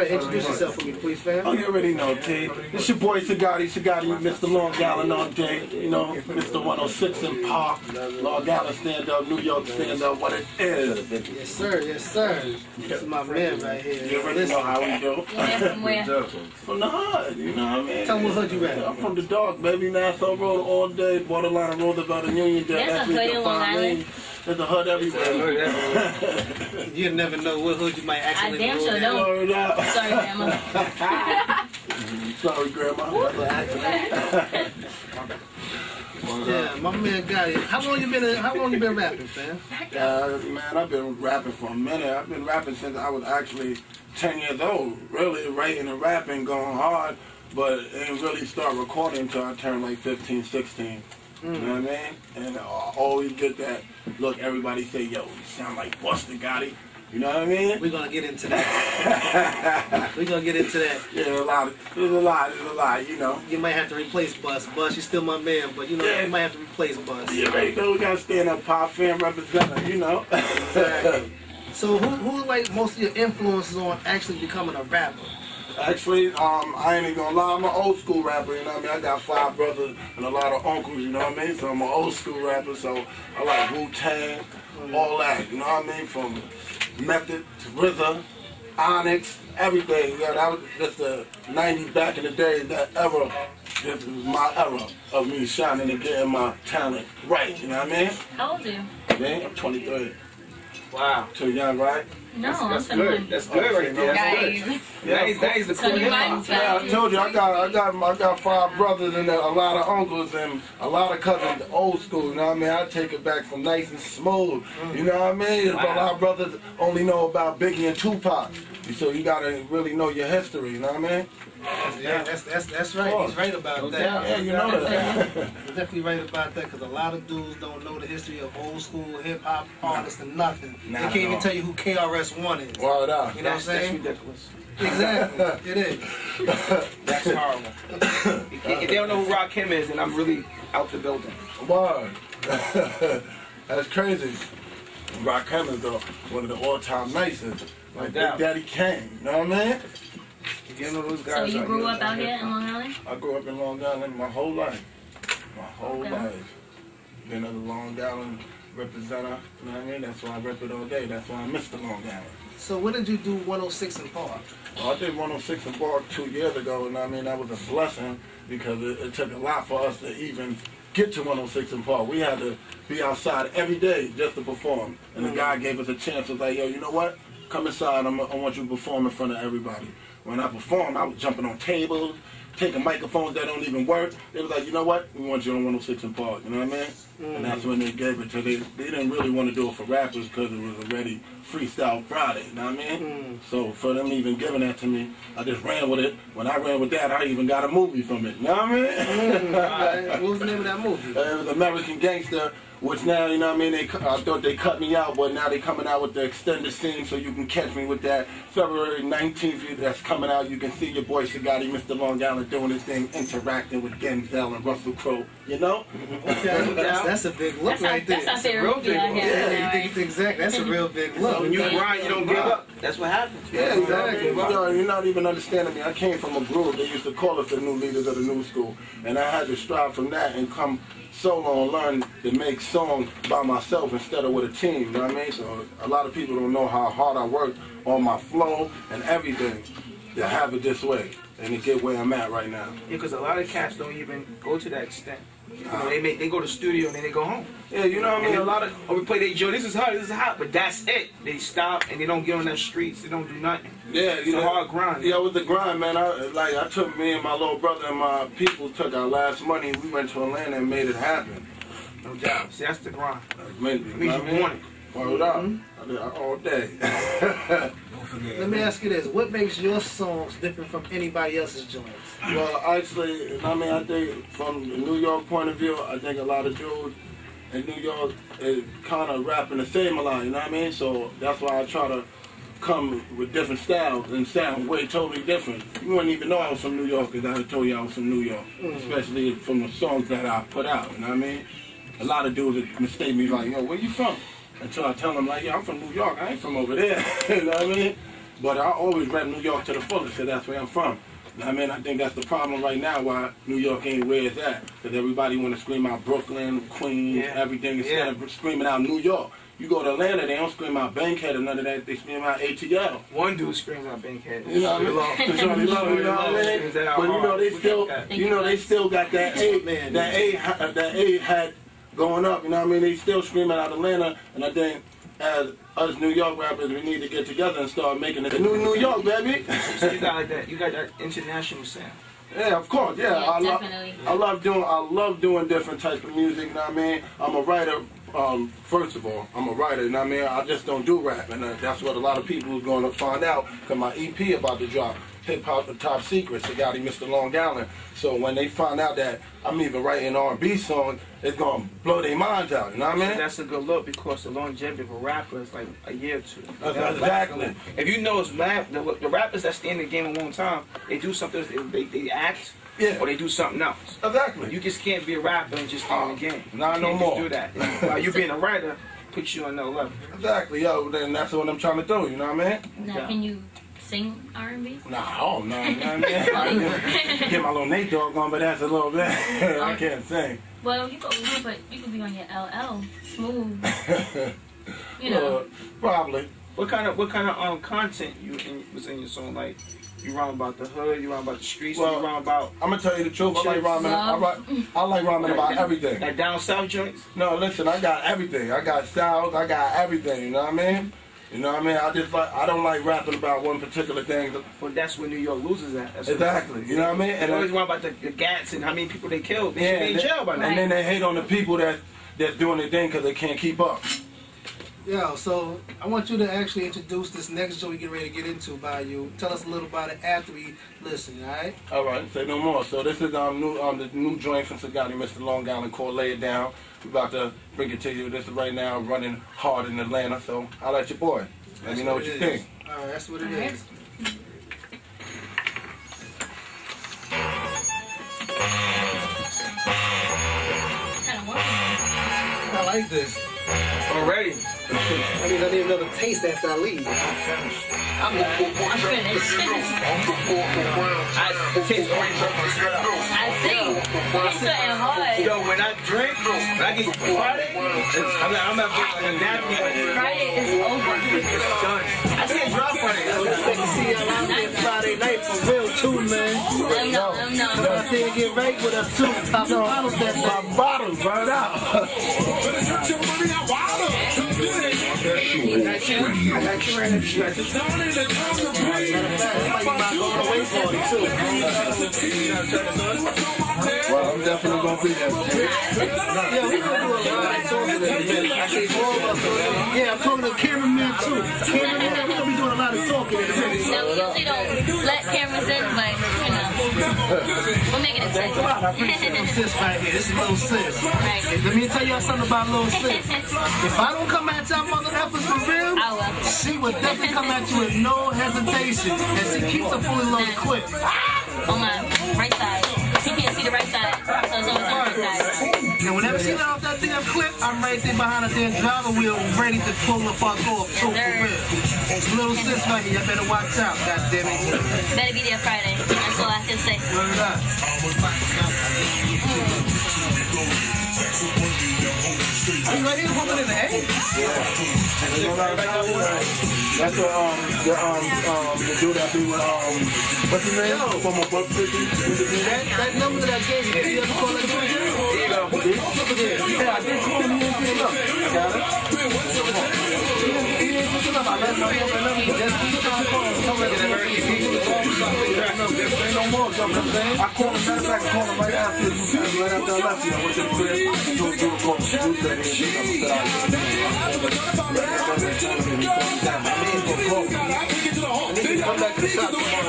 ahead, introduce yourself for me, please, fam. Oh, you already know, T. It's your boy SaGotti, Mr. Long Island all day. You know, Mr. 106 in Park. Long Island stand up, New York stand up, what it is. Yes, sir, yes, sir. This is my man right here. You already know how we do. From where? From the hood, you know what I mean? Tell me what hood you at. I'm from the dark, baby. Nassau Road all day, borderline Roosevelt and Union. There's a hood in Long Island. There's a hood everywhere. You never know what hood you might actually I damn sure don't. Sorry, Grandma. Sorry, Grandma. Yeah, my man got it. How long you been rapping, fam? Man, I've been rapping for a minute. I've been rapping since I was actually 10 years old. Really writing and rapping, going hard, but it didn't really start recording until I turned like 15, 16. You know what I mean? And I always get that look, everybody say, yo, you sound like Busta Gotti. You know what I mean? We're gonna get into that. We're gonna get into that. Yeah, there's a lot, you know. You might have to replace Bus. Bus, you're still my man, but you know, you might have to replace Bus. Yeah, right, though, we gotta stand up, pop fan representative, you know. Exactly. So who like most of your influences on actually becoming a rapper? Actually, I ain't even gonna lie, I'm an old school rapper, you know what I mean? I got 5 brothers and a lot of uncles, you know what I mean? So I'm an old school rapper, so I like Wu-Tang, all that, you know what I mean? From Method to RZA, Onyx, everything. Yeah, that was just the 90s back in the day, that era. This was my era of me shining and getting my talent right, you know what I mean? How old are you? Man, I'm 23. Wow. Too young, right? No, that's good. That's good right there. That is the cool. Yeah, I told you, I got 5 brothers and a lot of uncles and a lot of cousins, old school, you know what I mean? I take it back from nice and smooth, you know what I mean? Wow. A lot of brothers only know about Biggie and Tupac, so you gotta really know your history, you know what I mean? Yeah, that's right. He's right about that. Yeah, you know that. He's definitely right about that, because a lot of dudes don't know the history of old school hip hop artists and nothing. They can't even tell you who KRS-One is. Word up. You know what I'm saying? That's ridiculous. Exactly. It is. That's horrible. If they don't know who Rakim is, then I'm really out the building. Word. That's crazy. Rakim is one of the all-time nicest. Like Big Daddy Kane, you know what I mean? You know those guys. So you grew up out here in Long Island? I grew up in Long Island my whole life. My whole life. Been a Long Island representative, you know what I mean? That's why I rep it all day. That's why I Mr. Long Island. So when did you do 106 in Park? Well, I did 106 in Park 2 years ago, and I mean, that was a blessing because it took a lot for us to even get to 106 in Park. We had to be outside every day just to perform. And the guy gave us a chance. Was like, yo, you know what? Come inside. I want you to perform in front of everybody. When I performed, I was jumping on tables, taking microphones that don't even work. They was like, you know what? We want you on 106 in Park. You know what I mean? And that's when they gave it to them. They didn't really want to do it for rappers because it was already Freestyle Friday. You know what I mean? So for them even giving that to me, I just ran with it. When I ran with that, I even got a movie from it. You know what I mean? What was the name of that movie? It was American Gangster. Which now, you know what I mean, I thought they cut me out, but now they coming out with the extended scene, so you can catch me with that. February 19th, that's coming out. You can see your boy SaGotti, Mr. Long Island, doing his thing, interacting with Denzel and Russell Crowe, you know? Okay, that's a big look right there. That's our favorite movie out here. Yeah, exactly. That's a real big look. When you grind, you don't give up. That's what happens. Yeah, exactly. You're not even understanding me. I came from a group. They used to call us the new leaders of the new school, and I had to strive from that and come solo and learn to make songs by myself instead of with a team, you know what I mean? So a lot of people don't know how hard I work on my flow and everything to have it this way and to get where I'm at right now. Yeah, because a lot of cats don't even go to that extent. You know, they go to the studio and then they go home. Yeah, you know what I mean? A lot of, we play their joint, this is hot, but that's it. They stop and they don't get on the streets, they don't do nothing. Yeah, it's a hard grind. Yeah, with the grind, man, I took me and my little brother and my people took our last money, we went to Atlanta and made it happen. No doubt. See, that's the grind. Maybe. It means you want it. Word up. I did all day. Let me ask you this. What makes your songs different from anybody else's joints? Well, actually, I mean, I think from the New York point of view, I think a lot of dudes in New York is kind of rapping the same a lot, you know what I mean? So that's why I try to come with different styles and sound way totally different. You wouldn't even know I was from New York because I told you I was from New York, especially from the songs that I put out, you know what I mean? A lot of dudes mistake me like, yo, where you from? Until I tell them like, yeah, I'm from New York, I ain't from over there, you know what I mean? But I always rap New York to the fullest, because that's where I'm from. I mean, I think that's the problem right now why New York ain't where it's at. Because everybody want to scream out Brooklyn, Queens, everything instead of screaming out New York. You go to Atlanta, they don't scream out Bankhead or none of that. They scream out ATL. One dude screams out Bankhead. You know what I mean? Shorty Love, you know what I mean? But you know they still got that A hat going up. You know what I mean? They still screaming out Atlanta, and I think as us New York rappers, we need to get together and start making it New York, baby. So you got like that. You got that international sound. Yeah, of course. Yeah, definitely. I love doing different types of music. You know what I mean? I'm a writer. First of all, I'm a writer. You know what I mean? I just don't do rap, and that's what a lot of people is going to find out. Cause my EP about to drop. Hip Hop the Top Secret, SaGotti, Mr. Long Island. So when they find out that I'm even writing R&B songs, it's gonna blow their minds out. You know what I mean? That's a good look because the longevity of a rapper is like a year or two. Exactly. If you know it's rap, the rappers that stay in the game a long time, they do something. They act. Yeah. Or they do something else. Exactly. You just can't be a rapper and just stay in the game. Nah, no more. Do that. While you being a writer, puts you on another level. Exactly, yo. Then that's what I'm trying to do. You know what I mean? Now, can you sing R&B? Nah, no. You know what I mean? Get my little Nate Dogg on, but that's a little bit. I can't sing. Well, you could be on your LL, smooth. You know. Probably. What kind of content was in your song? Like, you rhyme about the hood, you rhyme about the streets, well, you rhyme about... I'm going to tell you the truth, I like rhyming. I like rhyming about everything. Like down south joints? No, listen, I got everything. I got styles, I got everything, you know what I mean? You know what I mean? I don't like rapping about one particular thing. Well, that's where New York loses at. Exactly, you know what I mean? And they always rhyme about the gats and how many people they killed. They should be in jail by now. And then they hate on the people that's doing their thing because they can't keep up. Yo, so I want you to actually introduce this next show we get ready to get into by you. Tell us a little about it after we listen, alright? Alright, say no more. So this is the new joint from SaGotti, Mr. Long Island, called Lay It Down. We're about to bring it to you. This is right now running hard in Atlanta, so I'll let your boy. Let me know what you think. Alright, that's what it is. I like this. Already. I mean, I need another taste after I leave. I'm finished. I think. It's getting hard. Yo, when I drink, when I get Friday, I'm not bringing a napkin. Friday is over. It's done. I can't drop Friday. I expect to see y'all out there Friday night for real too, man. Let them know. Come out there and get right with us too. Pop the bottles that My bottles burn out. Well, I'm definitely gonna be there. Yeah, we gonna do a lot of talking in a minute. I say all of us. Yeah, I'm talking to cameraman too. Cameraman, we gonna be doing a lot of talking in a minute. No, we usually don't let cameras in, but you know, we'll make it a That's a lot. I appreciate little sis right here. This is little sis. Right. Let me tell y'all something about little sis. If I don't come at y'all mother efforts for real, I will. she will definitely come at you with no hesitation, and she keeps a fully loaded clip. On my right side. He can't see the right side, so it's always on the right side. And whenever she let off that damn clip, I'm right there behind the damn driver wheel, ready to pull the fuck off. So for real. Little sis right here, y'all better watch out, goddammit. Better be there Friday. That's all I can say. Word up. Are you ready to put it in the A? That's the dude that be with what's his name? From a Buck 50. That number that I gave you, you ever call that dude? Yeah, I did call him. He didn't pick it up. I got it. He didn't pick it up. I left my number. Just keep trying to call him. Come back to the Ain't no more, you know what I'm saying? I called him, matter of fact, I called him right after I left you. I went to the crib, do a call. Come back to the shop tomorrow.